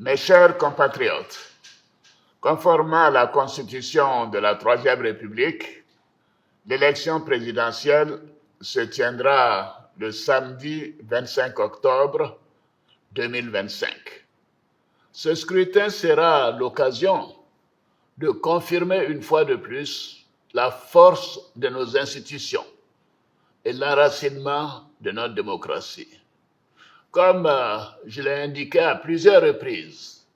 Mes chers compatriotes, conformément à la Constitution de la Troisième République, l'élection présidentielle se tiendra le samedi 25 octobre 2025. Ce scrutin sera l'occasion de confirmer une fois de plus la force de nos institutions et l'enracinement de notre démocratie. Comme je l'ai indiqué à plusieurs reprises,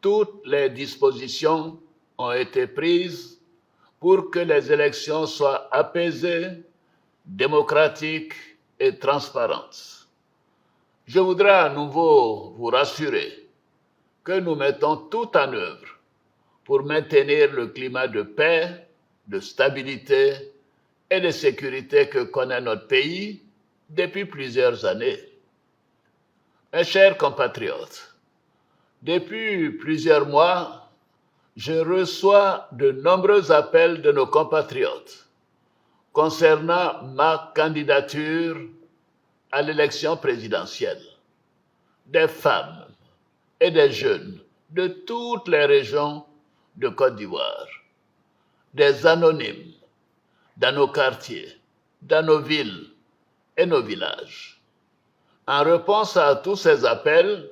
toutes les dispositions ont été prises pour que les élections soient apaisées, démocratiques et transparentes. Je voudrais à nouveau vous rassurer que nous mettons tout en œuvre pour maintenir le climat de paix, de stabilité et de sécurité que connaît notre pays depuis plusieurs années. Mes chers compatriotes, depuis plusieurs mois, je reçois de nombreux appels de nos compatriotes concernant ma candidature à l'élection présidentielle. Des femmes et des jeunes de toutes les régions de Côte d'Ivoire, des anonymes dans nos quartiers, dans nos villes et nos villages. En réponse à tous ces appels,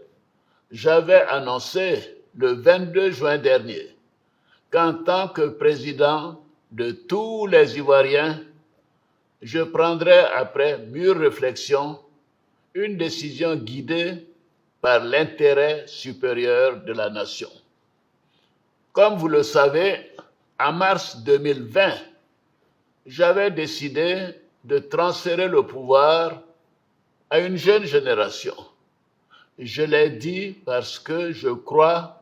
j'avais annoncé le 22 juin dernier qu'en tant que président de tous les Ivoiriens, je prendrais après mûre réflexion une décision guidée par l'intérêt supérieur de la nation. Comme vous le savez, en mars 2020, j'avais décidé de transférer le pouvoir à une jeune génération. Je l'ai dit parce que je crois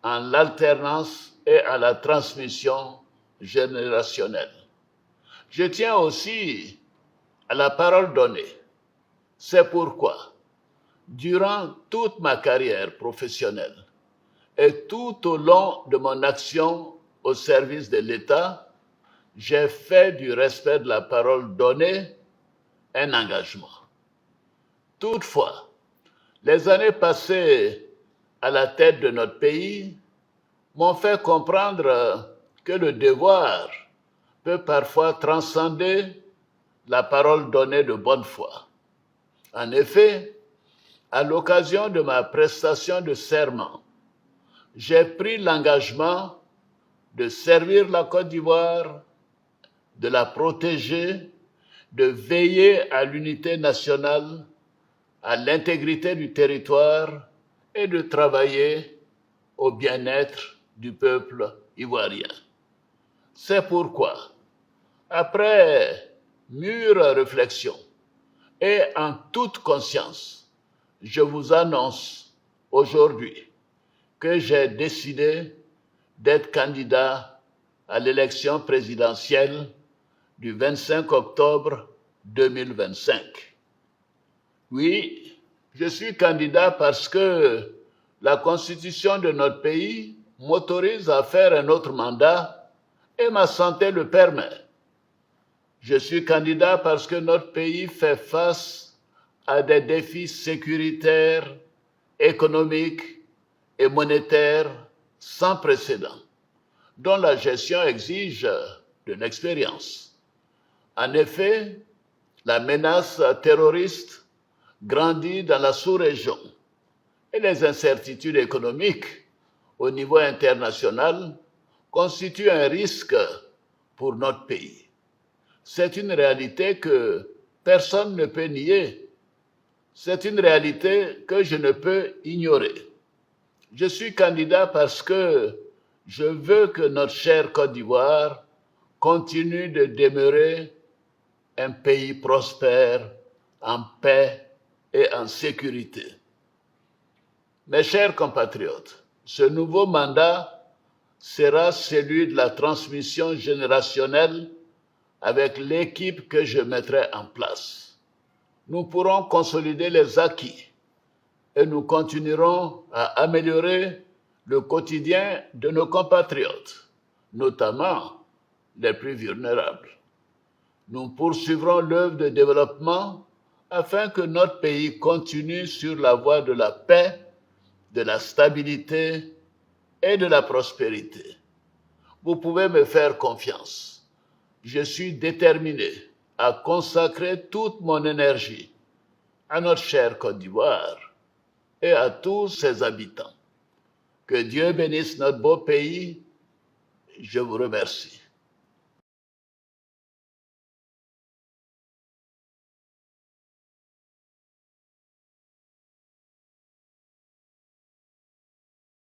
en l'alternance et à la transmission générationnelle. Je tiens aussi à la parole donnée. C'est pourquoi, durant toute ma carrière professionnelle et tout au long de mon action au service de l'État, j'ai fait du respect de la parole donnée un engagement. Toutefois, les années passées à la tête de notre pays m'ont fait comprendre que le devoir peut parfois transcender la parole donnée de bonne foi. En effet, à l'occasion de ma prestation de serment, j'ai pris l'engagement de servir la Côte d'Ivoire, de la protéger, de veiller à l'unité nationale, à l'intégrité du territoire et de travailler au bien-être du peuple ivoirien. C'est pourquoi, après mûre réflexion et en toute conscience, je vous annonce aujourd'hui que j'ai décidé d'être candidat à l'élection présidentielle du 25 octobre 2025. Oui, je suis candidat parce que la Constitution de notre pays m'autorise à faire un autre mandat et ma santé le permet. Je suis candidat parce que notre pays fait face à des défis sécuritaires, économiques et monétaires sans précédent, dont la gestion exige de l'expérience. En effet, la menace terroriste grandit dans la sous-région et les incertitudes économiques au niveau international constituent un risque pour notre pays. C'est une réalité que personne ne peut nier. C'est une réalité que je ne peux ignorer. Je suis candidat parce que je veux que notre chère Côte d'Ivoire continue de demeurer un pays prospère, en paix et en sécurité. Mes chers compatriotes, ce nouveau mandat sera celui de la transmission générationnelle avec l'équipe que je mettrai en place. Nous pourrons consolider les acquis et nous continuerons à améliorer le quotidien de nos compatriotes, notamment les plus vulnérables. Nous poursuivrons l'œuvre de développement afin que notre pays continue sur la voie de la paix, de la stabilité et de la prospérité. Vous pouvez me faire confiance. Je suis déterminé à consacrer toute mon énergie à notre chère Côte d'Ivoire et à tous ses habitants. Que Dieu bénisse notre beau pays. Je vous remercie.